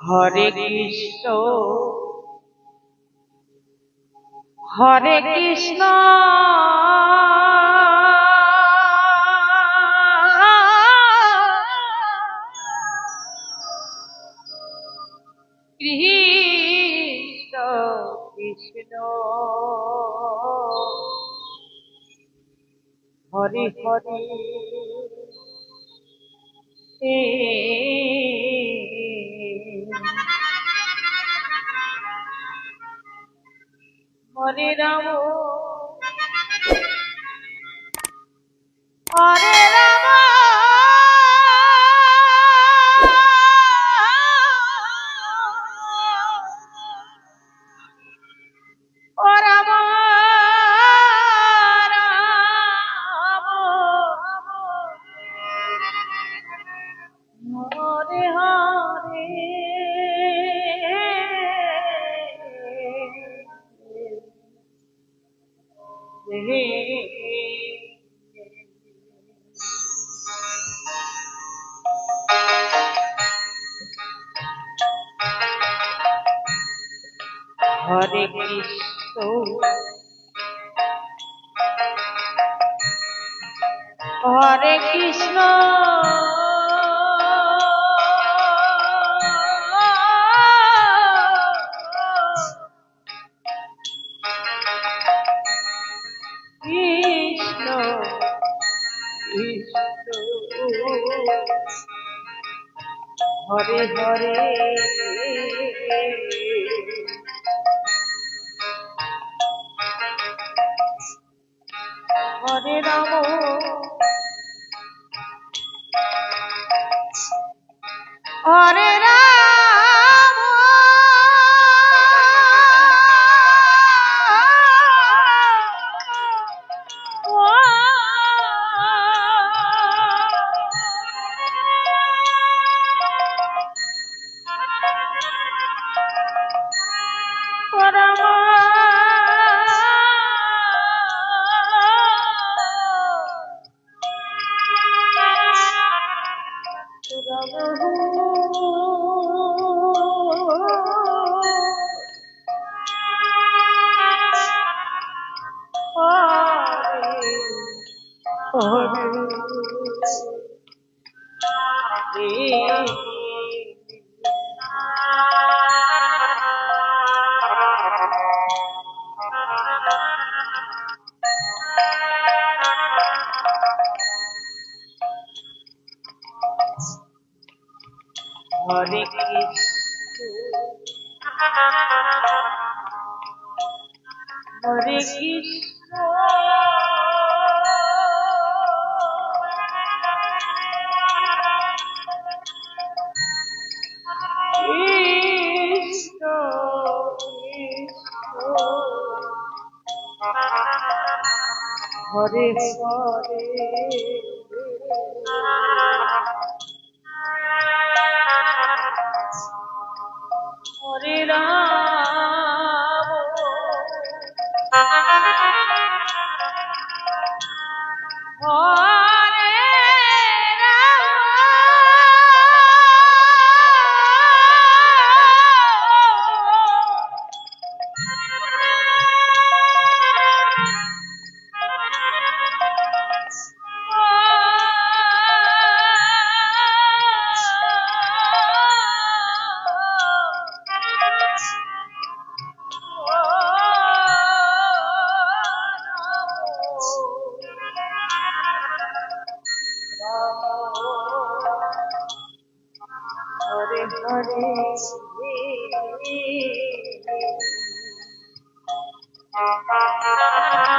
হরে কৃষ্ণ হরে কৃষ্ণ কৃষ্ণ কৃষ্ণ হরে হরে হরে রাম হরে রাম ও রাম রাম হরে হরে হরে কৃষ্ণ হরে কৃষ্ণ কৃষ্ণ কৃষ্ণ হরে হরে হরে রাম হরে রাম হরে কৃষ্ণ হরে কৃষ্ণ কৃষ্ণ কৃষ্ণ হরে হরে হরে রাম হরে হরে হরে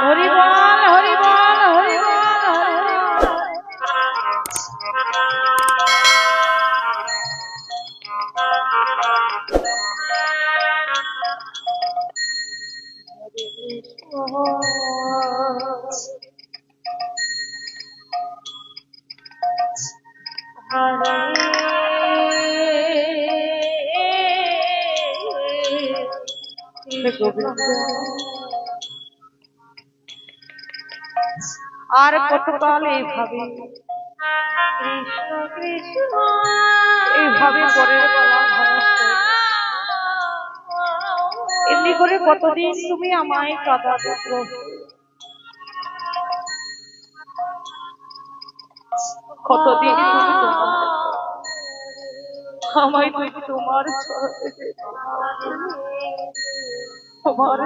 হরি বল হরি বল হরি বল আর কতকাল এইভাবে কৃষ্ণ কৃষ্ণ এইভাবে করে বলা করে কতদিন তুমি আমায় কাঁদাবে প্রভু, কতদিন তুমি আমায় তুমি তোমার ছড়াতে তোমার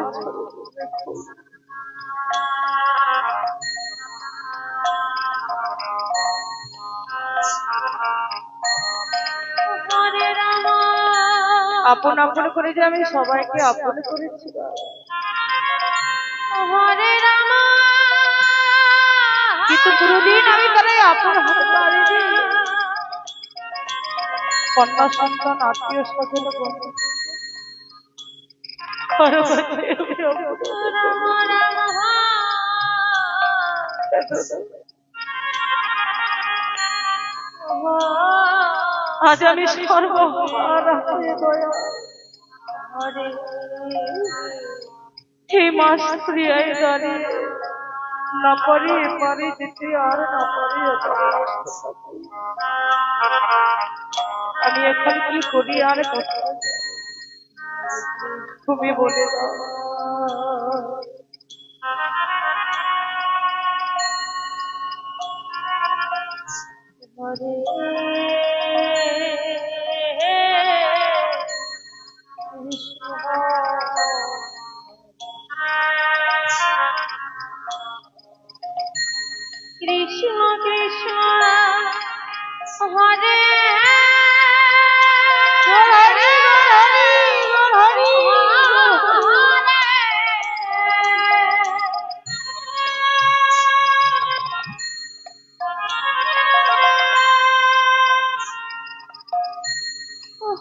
আপন আপন করে যে আমি সবাইকে আপন করেছি, কিন্তু কোনদিন আমি তারাই আপন হতে পারিনি। কন্যা সন্তান আত্মীয় স্বজন বন্ধু আজ আমি সর্বহারা হয়ে দয়া এই মাস প্রিয়ায় দাঁড়িয়ে না পারি পারি যেতে আর না পারি আমি এখন কি করি আর তুমি বলে দাও। কৃষ্ণ কৃষ্ণ হরে হরে হরে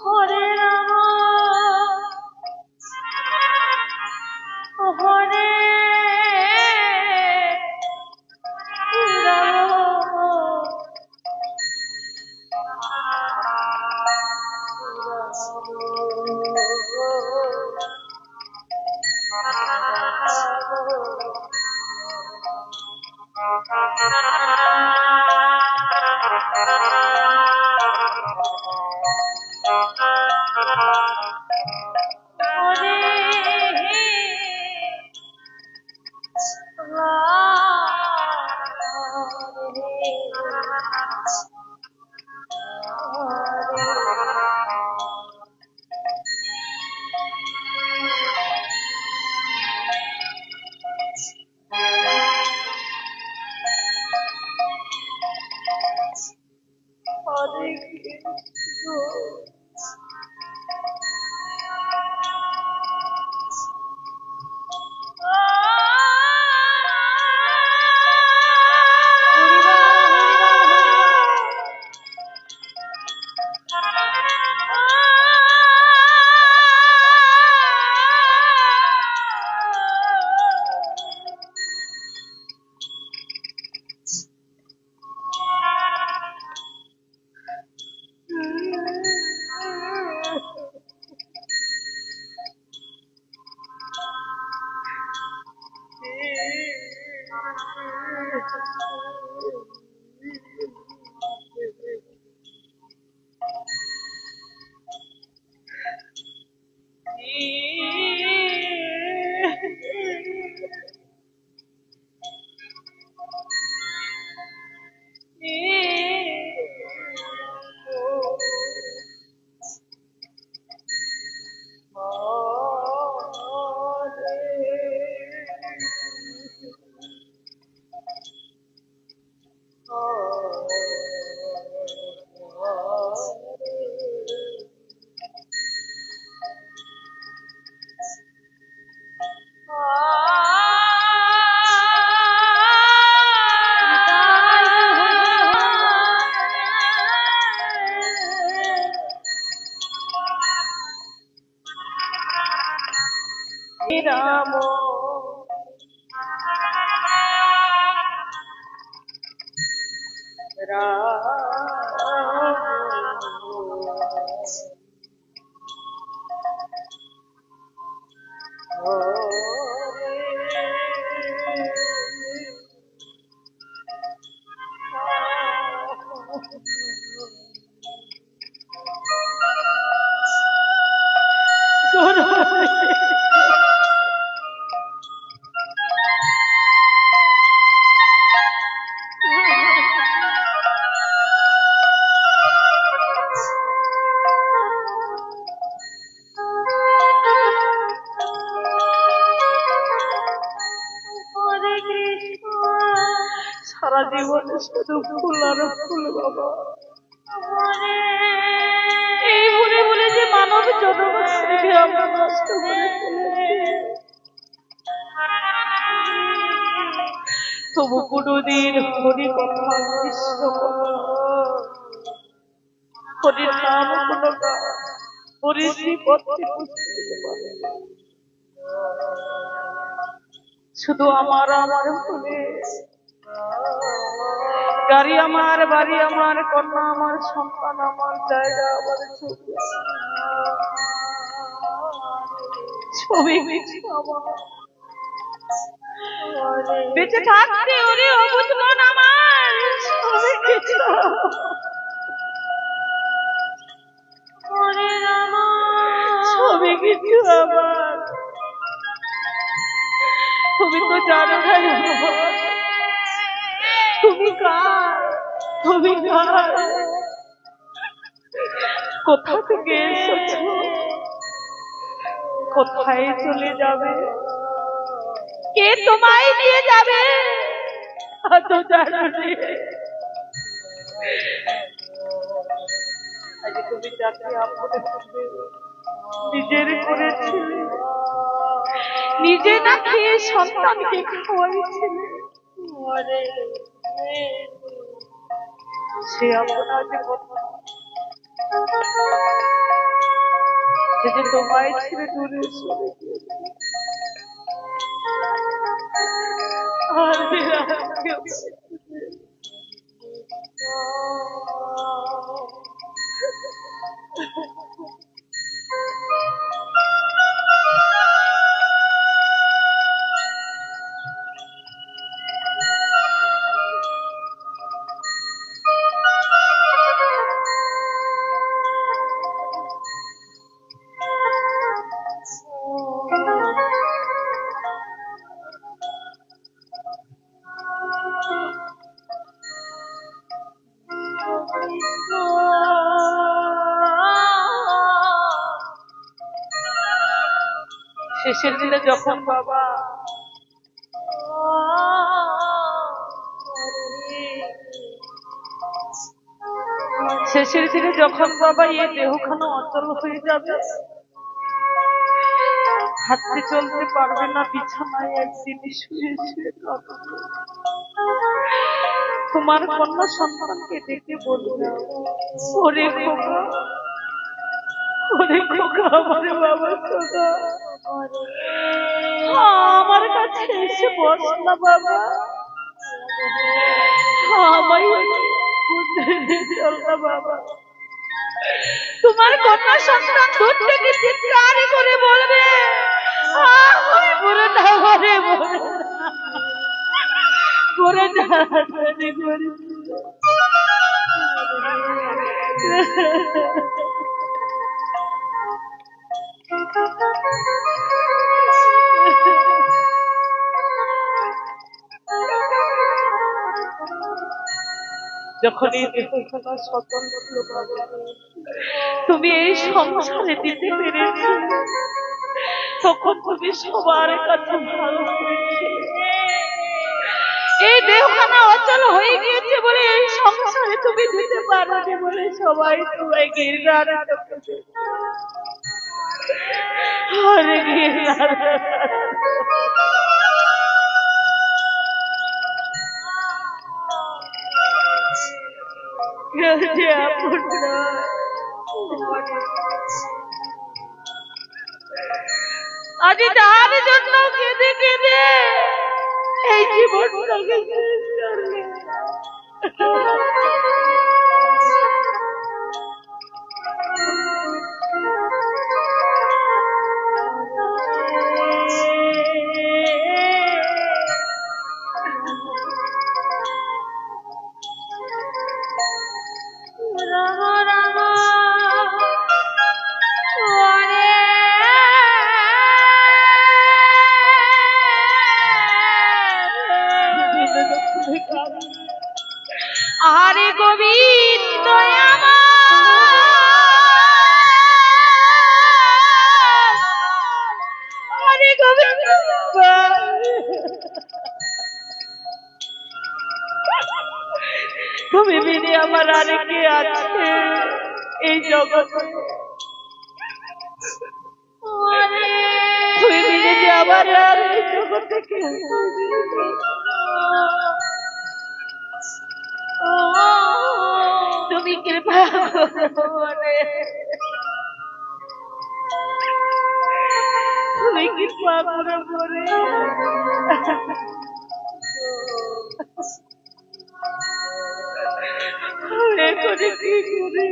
হরে রাম হরে রাম সারা জীবনে শুধু ফুল আর ফুল বাবা। এই ভুলে ভুলে যে মানব জন্ম থেকে আমরা নষ্ট করে ফেলেছি, তবু কোনদিন হরি কথা কৃষ্ণ কথা হরির নাম কোনো হরির পথে শুধু আমার আমার ভুলে গাড়ি আমার, বাড়ি আমার, কন্যা আমার, সন্তান আমার, জায়গা আমার, ছবি বেঁচে থাকতে ওরে অবুঝ মন আমার ছবি কিছু আমার। তুমি তো জানো না তুমি কার, তুমি কার, কোথা থেকে এসেছো, কোথায় চলে যাবে, কে তোমায় নিয়ে যাবে তো জানো আজ তুমি যাকে আপনে নিজের করেছিলে, নিজে না খেয়ে সন্তানকে খাওয়াইছিলে, সে আপনার যে কথা সে যে তোমায় ছেড়ে দূরে সরে গিয়েছে, শেষের দিনে যখন বাবা শেষের দিনে যখন বাবা এই দেহখানা অচল হয়ে যাবে, হাঁটতে চলতে পারবে না, বিছানায় একদিন শুয়ে শুয়ে তোমার কন্যা সন্তানকে ডেকে বলবে, ওরে খোকা, ওরে খোকা, আমার বাবা খোকা, আমার কাছে এসে বস না বাবা, আমায় চল না বাবা। তোমার কন্যা সন্তান দূর থেকে চিৎকার করে বলবে, মরে না, মরে মরে না, যখন এই দেহখানা স্বতন্ত্র তুমি এই সংসারে দিতে পেরেছো, তখন তুমি সবার কাছে ভালো হয়েছিলে। এই দেহখানা অচল হয়ে গিয়েছে বলে এই সংসারে তুমি দিতে পারোনি বলে সবাই তোমায় ঘৃণার আজ তার জন্য কেঁদে কেঁদে এই জীবনটাকে শেষ করলে। আরে কবি আর কে আছে এই জগতে? তুই মিলে যে আবার আর এই জগতে কে? তুমি কৃপা করে, তুমি কৃপা করে করে কি করি?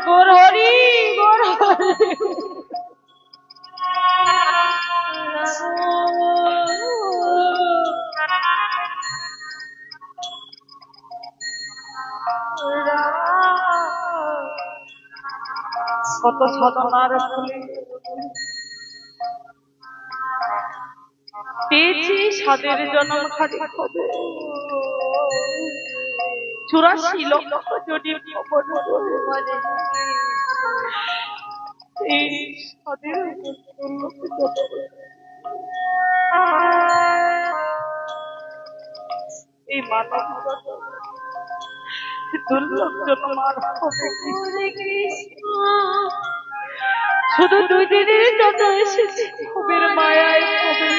গরহরি গরহরি কত সাধনার ফলে পেয়েছি সাদের জন্ম খালি হবে 84 লক্ষ যদি এই সাদের এই মানব দুর্লভ জন্ম আর হবে শুধু 2 দিনের জন্য এসেছি ভবের মায়ায় ভবের